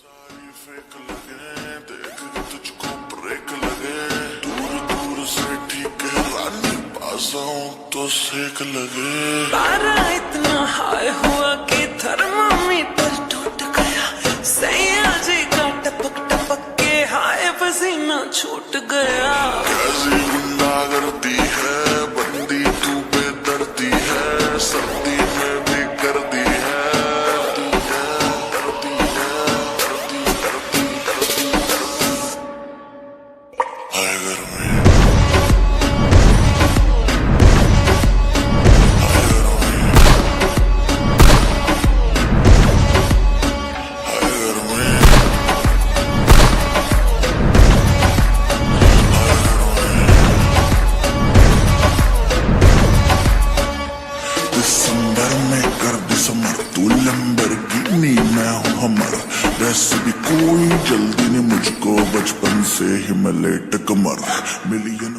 सारी फेक लगे देख के तुझको ब्रेक लगे दूर दूर से ठीक है रानी पास आऊं तो सेक लगे पारा इतना हाई हुआ कि थर्मामीटर टूट गया सैया जी का टपक टपक के हाय पसीना छूट गया कैसी गुंडागर्दी है बंदी तू बेदर्दी है सर्दी में भी कर दी है हाय गर्मी दिसंबर में कर दिसंबर तू लैम्बोर्गिनी मैं हूँ हमर वैसे भी कोई जल्दी नहीं मुझको बचपन से ही मैं लेट कमर मिलियन